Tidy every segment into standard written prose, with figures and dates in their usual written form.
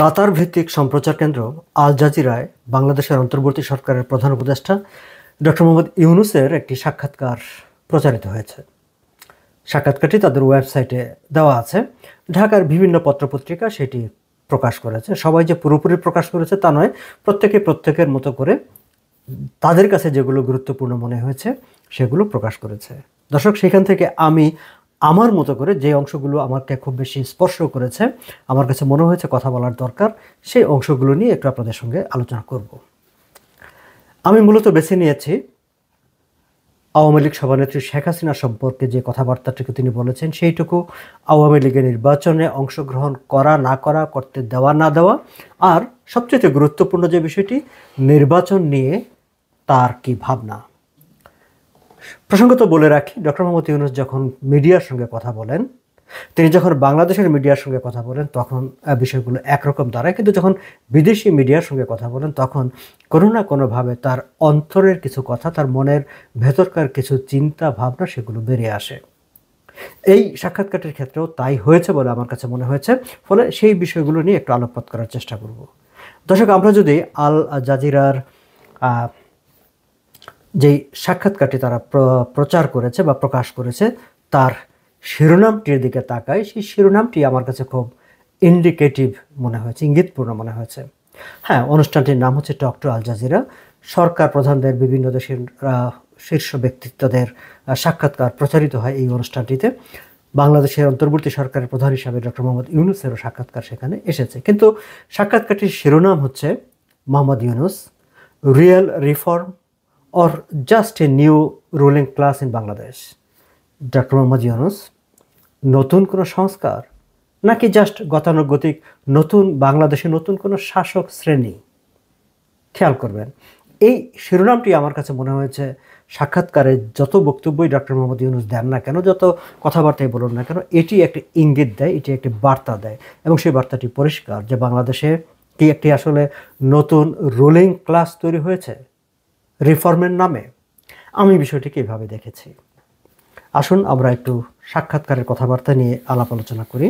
কাতার ভিত্তিক সম্প্রচার কেন্দ্র আল জাজিরায় বাংলাদেশের অন্তর্বর্তী সরকারের প্রধান উপদেষ্টা ডক্টর মোহাম্মদ ইউনূসের একটি সাক্ষাৎকার প্রচারিত হয়েছে। সাক্ষাৎকারটি তাদের ওয়েবসাইটে দেওয়া আছে। ঢাকার বিভিন্ন পত্রপত্রিকা সেটি প্রকাশ করেছে। সবাই যে পুরোপুরি প্রকাশ করেছে তা নয়, প্রত্যেকে প্রত্যেকের মতো করে তাদের কাছে যেগুলো গুরুত্বপূর্ণ মনে হয়েছে সেগুলো প্রকাশ করেছে। দর্শক, সেখান থেকে আমি আমার মতো করে যে অংশগুলো আমাকে খুব বেশি স্পর্শ করেছে, আমার কাছে মনে হয়েছে কথা বলার দরকার, সেই অংশগুলো নিয়ে একটু আপনাদের সঙ্গে আলোচনা করব। আমি মূলত বেছে নিয়েছি আওয়ামী লীগ সভানেত্রী শেখ হাসিনা সম্পর্কে যে কথাবার্তাটুকু তিনি বলেছেন, সেইটুকু আওয়ামী লীগের নির্বাচনে অংশগ্রহণ করা না করা, করতে দেওয়া না দেওয়া, আর সবচেয়ে গুরুত্বপূর্ণ যে বিষয়টি, নির্বাচন নিয়ে তার কি ভাবনা। প্রসঙ্গত বলে রাখি, ডক্টর মোহাম্মদ ইউনূস যখন মিডিয়ার সঙ্গে কথা বলেন, তিনি যখন বাংলাদেশের মিডিয়ার সঙ্গে কথা বলেন তখন বিষয়গুলো একরকম দাঁড়ায়, কিন্তু যখন বিদেশি মিডিয়ার সঙ্গে কথা বলেন তখন কোনো না কোনোভাবে তার অন্তরের কিছু কথা, তার মনের ভেতরকার কিছু চিন্তা ভাবনা সেগুলো বেরিয়ে আসে। এই সাক্ষাৎকারটির ক্ষেত্রেও তাই হয়েছে বলে আমার কাছে মনে হয়েছে। ফলে সেই বিষয়গুলো নিয়ে একটু আলোকপাত করার চেষ্টা করব। দর্শক, আমরা যদি আল জাজিরার যেই সাক্ষাৎকারটি তারা প্রচার করেছে বা প্রকাশ করেছে তার শিরোনামটির দিকে তাকাই, সেই শিরোনামটি আমার কাছে খুব ইন্ডিকেটিভ মনে হয়েছে, ইঙ্গিতপূর্ণ মনে হয়েছে। হ্যাঁ, অনুষ্ঠানটির নাম হচ্ছে টক টু আল জাজিরা। সরকার প্রধানদের, বিভিন্ন দেশের শীর্ষ ব্যক্তিত্বদের সাক্ষাৎকার প্রচারিত হয় এই অনুষ্ঠানটিতে। বাংলাদেশের অন্তর্বর্তী সরকারের প্রধান হিসাবে ডক্টর মোহাম্মদ ইউনূসেরও সাক্ষাৎকার সেখানে এসেছে। কিন্তু সাক্ষাৎকারটির শিরোনাম হচ্ছে Mohammad Yunus, real reform or just a new ruling class in Bangladesh. Doctor Mohammad Yunus, নতুন কোনো সংস্কার নাকি জাস্ট গতানুগতিক নতুন বাংলাদেশে নতুন কোনো শাসক শ্রেণী? খেয়াল করবেন, এই শিরোনামটি আমার কাছে মনে হয়েছে সাক্ষাৎকারে যত বক্তব্যই ডক্টর মোহাম্মদ ইউনূস দেন না কেন, যত কথাবার্তাই বলুন না কেন, এটি একটি ইঙ্গিত দেয়, এটি একটি বার্তা দেয়, এবং সেই বার্তাটি পরিষ্কার যে বাংলাদেশে কি একটি আসলে নতুন রুলিং ক্লাস তৈরি হয়েছে রিফর্মের নামে। আমি বিষয়টিকে এইভাবে দেখেছি। আসুন আমরা একটু সাক্ষাৎকারের কথাবার্তা নিয়ে আলাপ আলোচনা করি।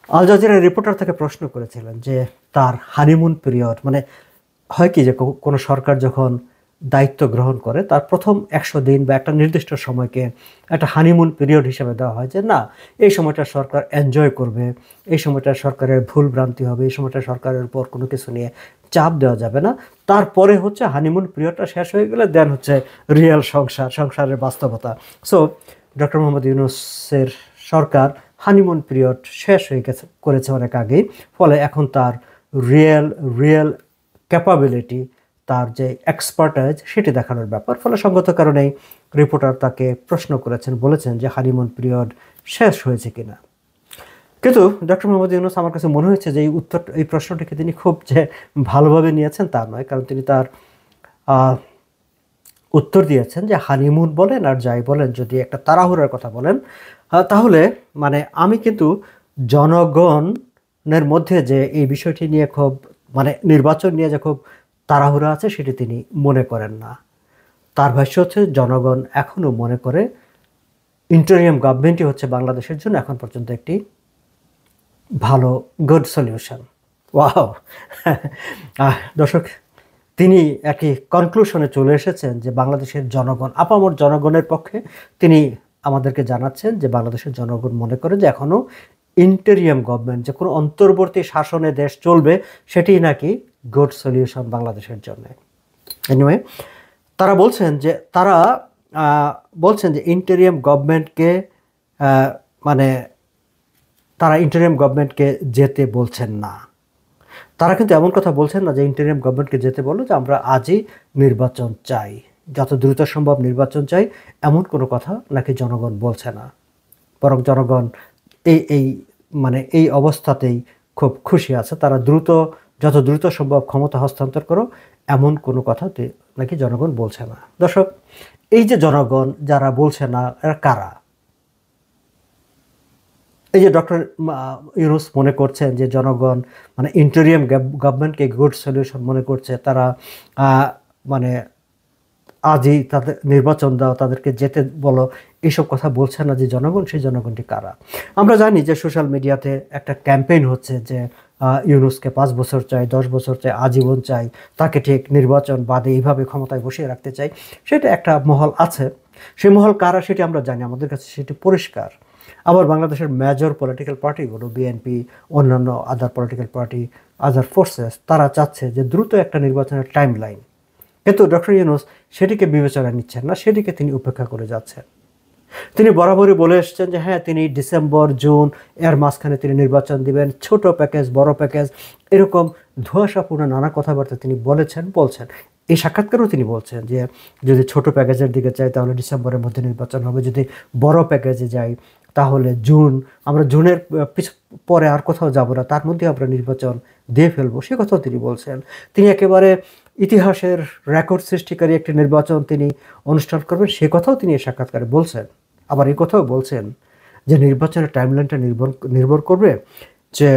আল জাজিরার রিপোর্টার তাকে প্রশ্ন করেছিলেন যে তার হানিমুন পিরিয়ড, মানে হয় কি যে কোনো সরকার যখন দায়িত্ব গ্রহণ করে তার প্রথম 100 দিন বা একটা নির্দিষ্ট সময়কে একটা হানিমুন পিরিয়ড হিসেবে দেওয়া হয়, যে না, এই সময়টা সরকার এনজয় করবে, এই সময়টা সরকারের ভুল ভ্রান্তি হবে, এই সময়টা সরকারের উপর কোনো কিছু নিয়ে চাপ দেওয়া যাবে না। তারপরে হচ্ছে হানিমুন পিরিয়ডটা শেষ হয়ে গেলে দেন হচ্ছে রিয়েল সংসারের বাস্তবতা। সো ডক্টর মোহাম্মদ ইউনূসের সরকার হানিমুন পিরিয়ড শেষ হয়ে করেছে অনেক আগেই। ফলে এখন তার রিয়েল ক্যাপাবিলিটি, তার যে এক্সপার্টাইজ, সেটি দেখানোর ব্যাপার। ফলে সঙ্গত কারণেই রিপোর্টার তাকে প্রশ্ন করেছেন, বলেছেন যে হানিমুন পিরিয়ড শেষ হয়েছে কিনা। কিন্তু ডক্টর মোহাম্মদ ইউনূস, আমার কাছে মনে হয়েছে যে এই প্রশ্নটিকে তিনি খুব যে ভালোভাবে নিয়েছেন তা নয়, কারণ তিনি তার উত্তর দিয়েছেন যে হানিমুন বলেন আর যাই বলেন, যদি একটা তাড়াহুড়ার কথা বলেন, তাহলে মানে আমি কিন্তু জনগণের মধ্যে যে এই বিষয়টি নিয়ে খুব, মানে নির্বাচন নিয়ে যে খুব তাড়াহুড়া আছে সেটি তিনি মনে করেন না। তার ভাষ্য হচ্ছে জনগণ এখনও মনে করে ইন্টারিয়াম গভর্নমেন্টই হচ্ছে বাংলাদেশের জন্য এখন পর্যন্ত একটি ভালো গুড সলিউশন। ওয়াও! দর্শক, তিনি একটি কনক্লুশনে চলে এসেছেন যে বাংলাদেশের জনগণ, আপামর জনগণের পক্ষে তিনি আমাদেরকে জানাচ্ছেন যে বাংলাদেশের জনগণ মনে করে যে এখনও ইন্টারিয়াম গভর্নমেন্ট, যে কোনো অন্তর্বর্তী শাসনে দেশ চলবে, সেটি নাকি গুড সলিউশন বাংলাদেশের জন্য। এনিওয়ে, তারা বলছেন যে ইন্টারিয়াম গভর্নমেন্টকে মানে তারা ইন্টারিয়াম গভর্নমেন্টকে যেতে বলছেন না। তারা কিন্তু এমন কথা বলছেন না যে ইন্টারিয়াম গভর্নমেন্টকে যেতে বলো যে আমরা আজই নির্বাচন চাই, যত দ্রুত সম্ভব নির্বাচন চাই, এমন কোনো কথা নাকি জনগণ বলছে না। বরং জনগণ এই অবস্থাতেই খুব খুশি আছে। তারা যত দ্রুত সম্ভব ক্ষমতা হস্তান্তর করো, এমন কোনো কথা নাকি জনগণ বলছে না। দর্শক, এই যে জনগণ যারা বলছে না, এরা কারা? এই যে ডক্টর ইউনূস মনে করছেন যে জনগণ মানে ইন্টারিয়াম গভর্নমেন্টকে গুড সলিউশন মনে করছে, তারা মানে আজই তাদের নির্বাচন দাও, তাদেরকে যেতে বলো, এইসব কথা বলছে না যে জনগণ, সেই জনগণটি কারা? আমরা জানি যে সোশ্যাল মিডিয়াতে একটা ক্যাম্পেইন হচ্ছে যে ইউনূসকে 5 বছর চাই, 10 বছর চাই, আজীবন চাই, তাকে ঠিক নির্বাচন বাদে এইভাবে ক্ষমতায় বসিয়ে রাখতে চাই, সেটা একটা মহল আছে। সেই মহল কারা সেটি আমরা জানি, আমাদের কাছে সেটি পরিষ্কার। আবার বাংলাদেশের মেজর পলিটিক্যাল পার্টিগুলো, বিএনপি, অন্যান্য আদার পলিটিক্যাল পার্টি, আদার ফোর্সেস, তারা চাচ্ছে যে দ্রুত একটা নির্বাচনের টাইম লাইন। কিন্তু ডক্টর ইউনূস সেটিকে বিবেচনায় নিচ্ছেন না, সেটিকে তিনি উপেক্ষা করে যাচ্ছেন। তিনি বরাবরই বলে এসছেন যে হ্যাঁ, তিনি ডিসেম্বর জুন এর মাঝখানে তিনি নির্বাচন দিবেন, ছোট প্যাকেজ বড় প্যাকেজ, এরকম ধোঁয়াশাপূর্ণ নানা কথাবার্তা তিনি বলছেন। এই সাক্ষাৎকারেও তিনি বলছেন যে যদি ছোট প্যাকেজের দিকে চাই তাহলে ডিসেম্বরের মধ্যে নির্বাচন হবে, যদি বড় প্যাকেজে যাই তাহলে জুন, আমরা জুনের পরে আর কোথাও যাব না, তার মধ্যে আমরা নির্বাচন দিয়ে ফেলবো, সে কথাও তিনি বলছেন। তিনি একেবারে ইতিহাসের রেকর্ড সৃষ্টিকারী একটি নির্বাচন তিনি অনুষ্ঠান করবেন, সে কথাও তিনি এই সাক্ষাৎকারে বলছেন। আবার এই কথাও বলছেন যে নির্বাচনের টাইমলাইনটা নির্ভর করবে যে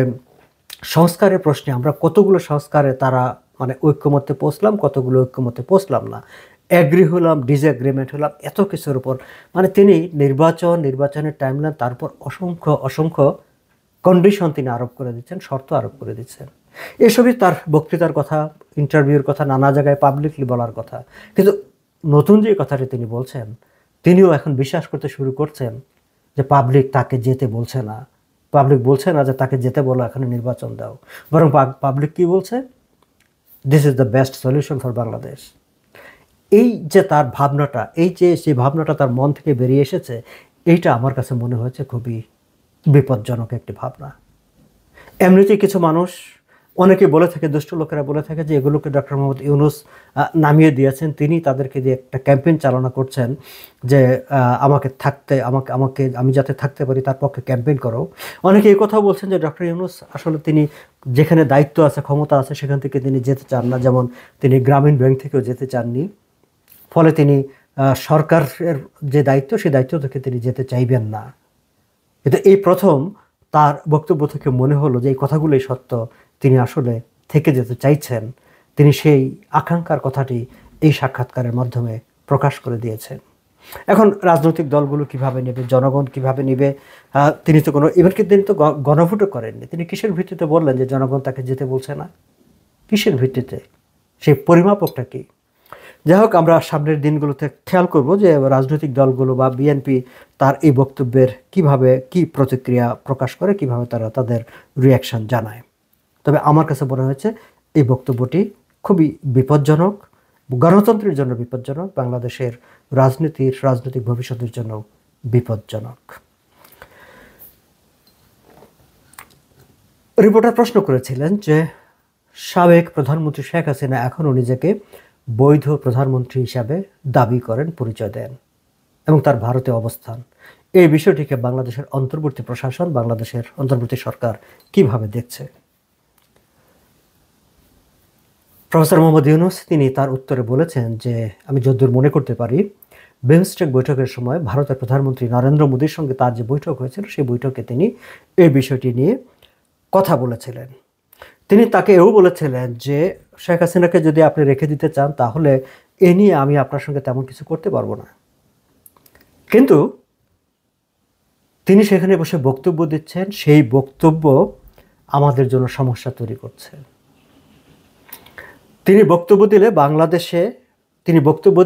সংস্কারের প্রশ্নে আমরা কতগুলো সংস্কারে তারা মানে ঐক্যমত্যে পৌঁছলাম, কতগুলো ঐক্যমত্যে পৌঁছলাম না, অ্যাগ্রি হলাম, ডিসএগ্রিমেন্ট হলাম, এত কিছুর উপর মানে তিনি নির্বাচনের টাইমলাইন, তারপর অসংখ্য কন্ডিশন তিনি আরোপ করে দিচ্ছেন, শর্ত আরোপ করে দিচ্ছেন। এসবই তার বক্তৃতার কথা, ইন্টারভিউর কথা, নানা জায়গায় পাবলিকলি বলার কথা। কিন্তু নতুন যে কথাটি তিনি বলছেন, তিনিও এখন বিশ্বাস করতে শুরু করছেন যে পাবলিক তাকে যেতে বলছে না, পাবলিক বলছে না যে তাকে যেতে বলো, এখানে নির্বাচন দাও, বরং পাবলিক কি বলছে, this is the best solution for Bangladesh. এই যে তার ভাবনাটা, সেই ভাবনাটা তার মন থেকে বেরিয়ে এসেছে, এইটা আমার কাছে মনে হয়েছে খুবই বিপজ্জনক একটি ভাবনা। এমনিতেই কিছু মানুষ, অনেকে বলে থাকে, দুষ্ট লোকেরা বলে থাকে যে এগুলোকে ডক্টর মোহাম্মদ ইউনূস নামিয়ে দিয়েছেন, তিনি তাদেরকে দিয়ে একটা ক্যাম্পেইন চালনা করছেন যে আমি যাতে থাকতে পারি তার পক্ষে ক্যাম্পেইন করো। অনেকে এই কথাও বলছেন যে ডক্টর ইউনূস আসলে তিনি যেখানে দায়িত্ব আছে, ক্ষমতা আছে, সেখান থেকে তিনি যেতে চান না, যেমন তিনি গ্রামীণ ব্যাংক থেকেও যেতে চাননি, ফলে তিনি সরকারের যে দায়িত্ব, সেই দায়িত্ব থেকে তিনি যেতে চাইবেন না। কিন্তু এই প্রথম তার বক্তব্য থেকে মনে হলো যে এই কথাগুলোই সত্য, তিনি আসলে থেকে যেতে চাইছেন। তিনি সেই আকাঙ্ক্ষার কথাটি এই সাক্ষাৎকারের মাধ্যমে প্রকাশ করে দিয়েছেন। এখন রাজনৈতিক দলগুলো কিভাবে নেবে, জনগণ কিভাবে নেবে, তিনি তো তিনি তো গণভোটও করেননি। তিনি কিসের ভিত্তিতে বললেন যে জনগণ তাকে যেতে বলছে না? কিসের ভিত্তিতে? সেই পরিমাপকটা কি? যাই হোক, আমরা সামনের দিনগুলোতে খেয়াল করব যে রাজনৈতিক দলগুলো বা বিএনপি তার এই বক্তব্যের কি প্রতিক্রিয়া প্রকাশ করে, কিভাবে তারা তাদের রিয়াকশন জানায়। তবে আমার কাছে মনে হয়েছে এই বক্তব্যটি খুবই বিপজ্জনক, গণতন্ত্রের জন্য বিপজ্জনক, বাংলাদেশের রাজনৈতিক ভবিষ্যতের জন্য বিপজ্জনক। রিপোর্টার প্রশ্ন করেছিলেন যে সাবেক প্রধানমন্ত্রী শেখ হাসিনা এখনও নিজেকে বৈধ প্রধানমন্ত্রী হিসাবে দাবি করেন, পরিচয় দেন, এবং তার ভারতে অবস্থান, এই বিষয়টিকে বাংলাদেশের অন্তর্বর্তী প্রশাসন, বাংলাদেশের অন্তর্বর্তী সরকার কিভাবে দেখছে? প্রফেসর মোহাম্মদ ইউনূস তিনি তার উত্তরে বলেছেন যে আমি যতদূর মনে করতে পারি, বিমস্টেক বৈঠকের সময় ভারতের প্রধানমন্ত্রী নরেন্দ্র মোদীর সঙ্গে তার যে বৈঠক হয়েছিল, সেই বৈঠকে তিনি এই বিষয়টি নিয়ে কথা বলেছিলেন। তিনি তাকে এও বলেছিলেন যে শেখ হাসিনাকে যদি আপনি রেখে দিতে চান তাহলে এ নিয়ে আমি আপনার সঙ্গে তেমন কিছু করতে পারবো না। কিন্তু তিনি সেখানে বসে বক্তব্য দিচ্ছেন, সেই বক্তব্য আমাদের জন্য সমস্যা তৈরি করছে। তিনি বক্তব্য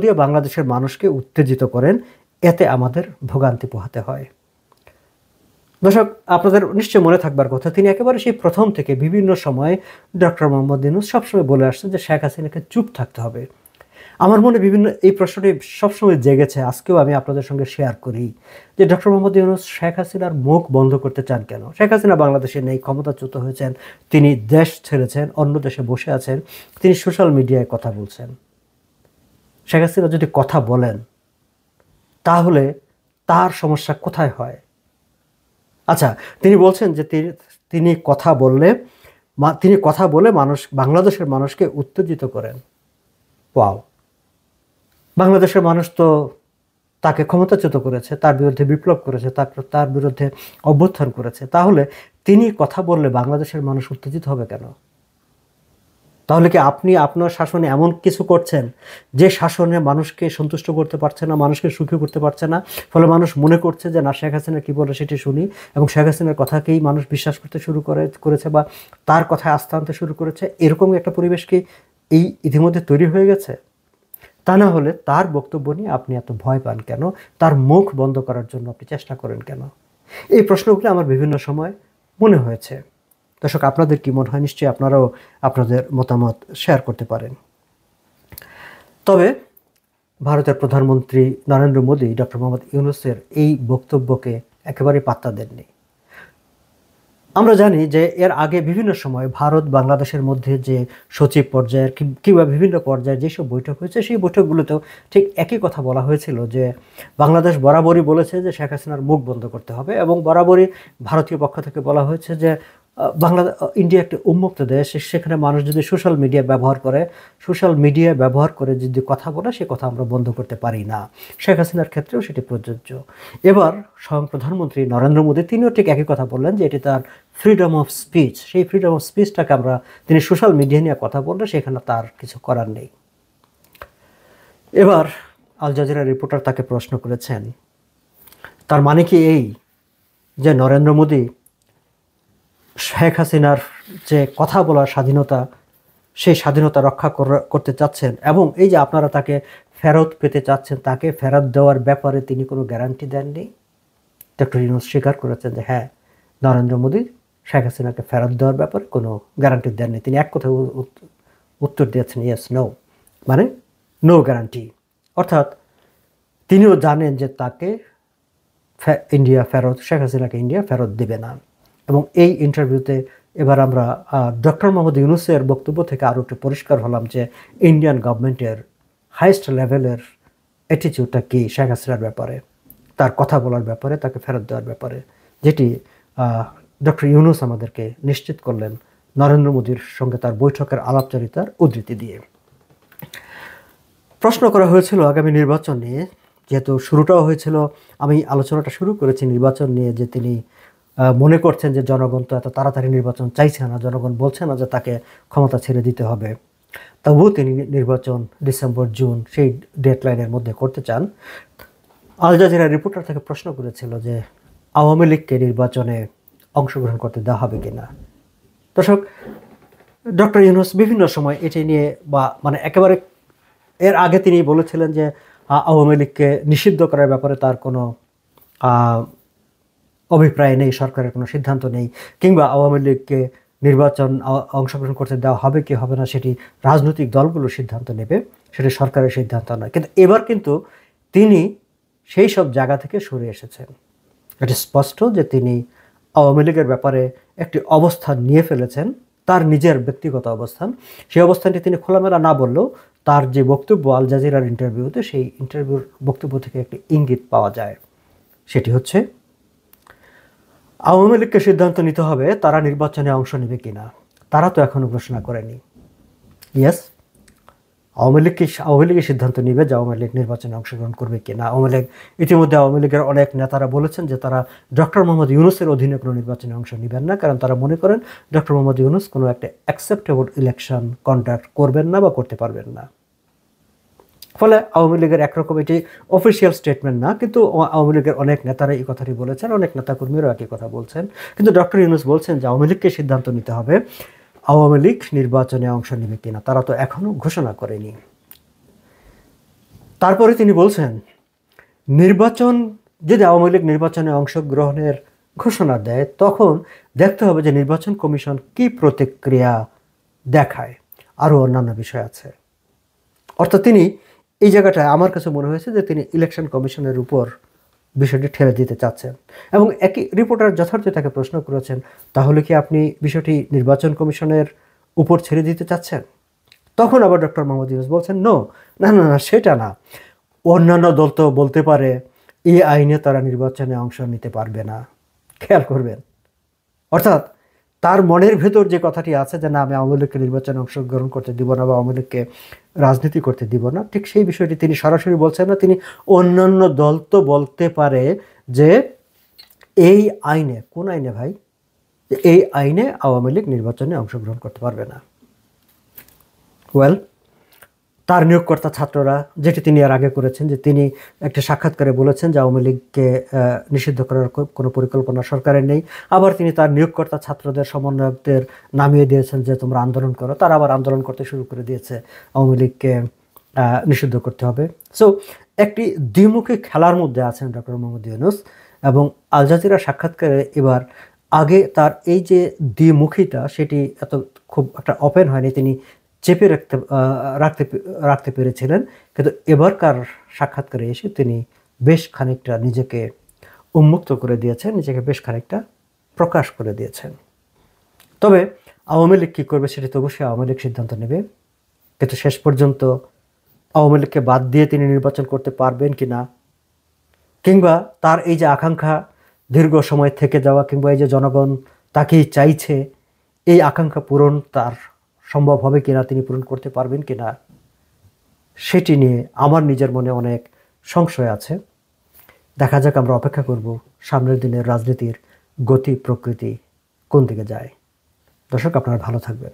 দিয়ে বাংলাদেশের মানুষকে উত্তেজিত করেন, এতে আমাদের ভোগান্তি পোহাতে হয়। দর্শক, আপনাদের নিশ্চয় মনে থাকবার কথা, তিনি একেবারে সেই প্রথম থেকে বিভিন্ন সময়ে ডক্টর মোহাম্মদ ইউনূস সবসময় বলে আসছেন যে শেখ হাসিনাকে চুপ থাকতে হবে। আমার মনে এই প্রশ্নটি সবসময় জেগেছে, আজকেও আমি আপনাদের সঙ্গে শেয়ার করি যে ডক্টর মোহাম্মদ ইউনূস শেখ হাসিনার মুখ বন্ধ করতে চান কেন? শেখ হাসিনা বাংলাদেশে নেই, ক্ষমতাচ্যুত হয়েছেন, তিনি দেশ ছেড়েছেন, অন্য দেশে বসে আছেন, তিনি সোশ্যাল মিডিয়ায় কথা বলছেন। শেখ হাসিনা যদি কথা বলেন তাহলে তার সমস্যা কোথায় হয়? আচ্ছা, তিনি বলছেন যে তিনি কথা বলে বাংলাদেশের মানুষকে উত্তেজিত করেন। ওয়াও! বাংলাদেশের মানুষ তো তাকে ক্ষমতাচ্যুত করেছে, তার বিরুদ্ধে বিপ্লব করেছে, তার বিরুদ্ধে অভ্যুত্থান করেছে, তাহলে তিনি কথা বললে বাংলাদেশের মানুষ উত্তেজিত হবে কেন? তাহলে কি আপনি আপনার শাসনে এমন কিছু করছেন যে শাসনে মানুষকে সন্তুষ্ট করতে পারছে না, মানুষকে সুখী করতে পারছে না, ফলে মানুষ মনে করছে যে না, শেখ হাসিনা কী বলে সেটি শুনি, এবং শেখ হাসিনার কথাকেই মানুষ বিশ্বাস করতে শুরু করেছে বা তার কথায় আস্থা আনতে শুরু করেছে? এরকমই একটা পরিবেশ কি এই ইতিমধ্যে তৈরি হয়ে গেছে? তা না হলে তার বক্তব্য নিয়ে আপনি এত ভয় পান কেন? তার মুখ বন্ধ করার জন্য আপনি চেষ্টা করেন কেন? এই প্রশ্নগুলো আমার বিভিন্ন সময় মনে হয়েছে। দর্শক, আপনাদের কি মনে হয়? নিশ্চয়ই আপনারাও আপনাদের মতামত শেয়ার করতে পারেন। তবে ভারতের প্রধানমন্ত্রী নরেন্দ্র মোদী ডক্টর মোহাম্মদ ইউনূসের এই বক্তব্যকে একেবারেই পাত্তা দেননি। আমরা জানি যে এর আগে বিভিন্ন সময় ভারত বাংলাদেশের মধ্যে যে সচিব পর্যায়ের কিংবা বিভিন্ন পর্যায়ের যেসব বৈঠক হয়েছে, সেই বৈঠকগুলোতেও ঠিক একই কথা বলা হয়েছিল যে বাংলাদেশ বরাবরই বলেছে যে শেখ হাসিনার মুখ বন্ধ করতে হবে, এবং বরাবরই ভারতীয় পক্ষ থেকে বলা হয়েছে যে ইন্ডিয়া একটি উন্মুক্ত দেশ, সেখানে মানুষ যদি সোশ্যাল মিডিয়া ব্যবহার করে যদি কথা বলে, সে কথা আমরা বন্ধ করতে পারি না। শেখ হাসিনার ক্ষেত্রেও সেটি প্রযোজ্য। এবার স্বয়ং প্রধানমন্ত্রী নরেন্দ্র মোদী তিনিও ঠিক একই কথা বললেন যে এটি তার ফ্রিডম অফ স্পিচ। সেই ফ্রিডম অফ স্পিচটাকে তিনি সোশ্যাল মিডিয়া নিয়ে কথা বললে সেখানে তার কিছু করার নেই। এবার আল জাজিরা রিপোর্টার তাকে প্রশ্ন করেছেন, তার মানে কি এই যে নরেন্দ্র মোদী শেখ হাসিনার যে কথা বলার স্বাধীনতা, সেই স্বাধীনতা রক্ষা করতে চাচ্ছেন, এবং এই যে আপনারা তাকে ফেরত পেতে চাচ্ছেন, তাকে ফেরত দেওয়ার ব্যাপারে তিনি কোনো গ্যারান্টি দেননি? ডক্টর ইউনূস স্বীকার করেছেন যে হ্যাঁ, নরেন্দ্র মোদী শেখ হাসিনাকে ফেরত দেওয়ার ব্যাপারে কোনো গ্যারান্টি দেননি। তিনি এক কথায় উত্তর দিয়েছেন ইয়েস নো, মানে নো গ্যারান্টি। অর্থাৎ তিনিও জানেন যে তাকে শেখ হাসিনাকে ইন্ডিয়া ফেরত দেবে না। এবং এই ইন্টারভিউতে এবার আমরা ডক্টর মোহাম্মদ ইউনূসের বক্তব্য থেকে আরও একটু পরিষ্কার হলাম যে ইন্ডিয়ান গভর্নমেন্টের হাইয়েস্ট লেভেলের অ্যাটিটিউডটা কি শেখ হাসিনার ব্যাপারে, তার কথা বলার ব্যাপারে, তাকে ফেরত দেওয়ার ব্যাপারে, যেটি ডক্টর ইউনূস আমাদেরকে নিশ্চিত করলেন নরেন্দ্র মোদীর সঙ্গে তার বৈঠকের আলাপচারিতার উদ্ধৃতি দিয়ে। প্রশ্ন করা হয়েছিল আগামী নির্বাচন নিয়ে, যেহেতু শুরুটাও হয়েছিল, আমি আলোচনাটা শুরু করেছি নির্বাচন নিয়ে, যে তিনি মনে করছেন যে জনগণ তো এত তাড়াতাড়ি নির্বাচন চাইছে না, জনগণ বলছে না যে তাকে ক্ষমতা ছেড়ে দিতে হবে, তবুও তিনি নির্বাচন ডিসেম্বর জুন সেই ডেডলাইনের মধ্যে করতে চান। আল জাজিরা রিপোর্টার থেকে প্রশ্ন করেছিল যে আওয়ামী লীগকে নির্বাচনে অংশগ্রহণ করতে দেওয়া হবে কিনা। দর্শক, ডক্টর ইউনূস বিভিন্ন সময় এটি নিয়ে মানে একেবারে এর আগে তিনি বলেছিলেন যে আওয়ামী লীগকে নিষিদ্ধ করার ব্যাপারে তার কোনো অভিপ্রায় নেই, সরকারের কোনো সিদ্ধান্ত নেই, কিংবা আওয়ামী লীগকে নির্বাচন অংশগ্রহণ করতে দেওয়া হবে কি হবে না সেটি রাজনৈতিক দলগুলোর সিদ্ধান্ত নেবে, সেটি সরকারের সিদ্ধান্ত নয়। কিন্তু এবার কিন্তু তিনি সেই সব জায়গা থেকে সরে এসেছেন। এটি স্পষ্ট যে তিনি আওয়ামী লীগের ব্যাপারে একটি অবস্থান নিয়ে ফেলেছেন, তার নিজের ব্যক্তিগত অবস্থান। সেই অবস্থানটি তিনি খোলামেলা না বললেও তার যে বক্তব্য আল জাজিরার ইন্টারভিউতে, সেই ইন্টারভিউর বক্তব্য থেকে একটি ইঙ্গিত পাওয়া যায়। সেটি হচ্ছে আওয়ামী লীগকে সিদ্ধান্ত নিতে হবে তারা নির্বাচনে অংশ নেবে কিনা। তারা তো এখনও ঘোষণা করেনি। ইয়েস, আওয়ামী লীগের সিদ্ধান্ত নিবে যে আওয়ামী লীগ নির্বাচনে অংশগ্রহণ করবে কিনা। ইতিমধ্যে আওয়ামী লীগের অনেক নেতারা বলেছেন যে তারা ডক্টর মোহাম্মদ ইউনূসের অধীনে কোনো নির্বাচনে অংশ নেবেন না, কারণ তারা মনে করেন ডক্টর মোহাম্মদ ইউনূস কোনো একটা অ্যাকসেপ্টেবল ইলেকশন কন্ডাক্ট করবেন না বা করতে পারবেন না। ফলে আওয়ামী লীগের একরকম এটি অফিসিয়াল স্টেটমেন্ট না, কিন্তু আওয়ামী লীগের অনেক নেতারা এই কথাটি বলেছেন, অনেক নেতাকর্মীরাও একই কথা বলছেন। কিন্তু ডক্টর ইউনূস বলছেন যে আওয়ামী লীগকে সিদ্ধান্ত নিতে হবে আওয়ামী লীগ নির্বাচনে অংশ নেবে কিনা, তারা তো এখনও ঘোষণা করেনি। তারপরে তিনি বলছেন যদি আওয়ামী লীগ নির্বাচনে অংশগ্রহণের ঘোষণা দেয়, তখন দেখতে হবে যে নির্বাচন কমিশন কি প্রতিক্রিয়া দেখায়। আরও অন্যান্য বিষয় আছে। অর্থাৎ তিনি এই জায়গাটায় আমার কাছে মনে হয়েছে যে তিনি ইলেকশন কমিশনের উপর বিষয়টি ঠেলে দিতে চাচ্ছেন। এবং একই রিপোর্টার যথার্থ তাকে প্রশ্ন করেছেন, তাহলে কি আপনি বিষয়টি নির্বাচন কমিশনের উপর ছেড়ে দিতে চাচ্ছেন? তখন আবার ডক্টর মোহাম্মদ ইউনূস বলছেন না না না, সেটা না, অন্যান্য দল তো বলতে পারে এই আইনে তারা নির্বাচনে অংশ নিতে পারবে না। খেয়াল করবেন, অর্থাৎ তার মনের ভেতর যে কথাটি আছে যে না, আমি আওয়ামী লীগকে নির্বাচনে অংশগ্রহণ করতে দিব না বা আওয়ামী লীগকে রাজনীতি করতে দিব না, ঠিক সেই বিষয়টি তিনি সরাসরি বলছেন না। তিনি অন্যান্য দল তো বলতে পারে যে এই আইনে, কোন আইনে ভাই, এই আইনে আওয়ামী লীগ নির্বাচনে অংশগ্রহণ করতে পারবে না। ওয়েল, তার নিয়োগকর্তা ছাত্ররা, যেটি তিনি এর আগে করেছেন, যে তিনি একটি সাক্ষাৎকারে বলেছেন যে আওয়ামী লীগকে নিষিদ্ধ করার কোনো পরিকল্পনা সরকারের নেই। আবার তিনি তার নিয়োগকর্তা ছাত্রদের, সমন্বয়কদের নামিয়ে দিয়েছেন যে তোমরা আন্দোলন করো। তারা আবার আন্দোলন করতে শুরু করে দিয়েছে, আওয়ামী লীগকে নিষিদ্ধ করতে হবে। সো একটি দ্বিমুখী খেলার মধ্যে আছেন ডক্টর মোহাম্মদ ইউনূস। এবং আল জাজিরা সাক্ষাৎকারে এবার, আগে তার এই যে দ্বিমুখিতা, সেটি এত খুব একটা ওপেন হয়নি, তিনি চেপে রাখতে পেরেছিলেন। কিন্তু এবারকার সাক্ষাৎকারে এসে তিনি বেশ খানিকটা নিজেকে উন্মুক্ত করে দিয়েছেন, নিজেকে বেশ খানিকটা প্রকাশ করে দিয়েছেন। তবে আওয়ামী লীগ কী করবে সেটি তো অবশ্যই আওয়ামী লীগ সিদ্ধান্ত নেবে। কিন্তু শেষ পর্যন্ত আওয়ামী লীগকে বাদ দিয়ে তিনি নির্বাচন করতে পারবেন কি না, কিংবা তার এই যে আকাঙ্ক্ষা দীর্ঘ সময় থেকে যাওয়া, কিংবা এই যে জনগণ তাকেই চাইছে, এই আকাঙ্ক্ষা পূরণ তার সম্ভব হবে কিনা, তিনি পূরণ করতে পারবেন কিনা, সেটি নিয়ে আমার নিজের মনে অনেক সংশয় আছে। দেখা যাক, আমরা অপেক্ষা করব সামনের দিনের রাজনীতির গতি প্রকৃতি কোন দিকে যায়। দর্শক, আপনারা ভালো থাকবেন।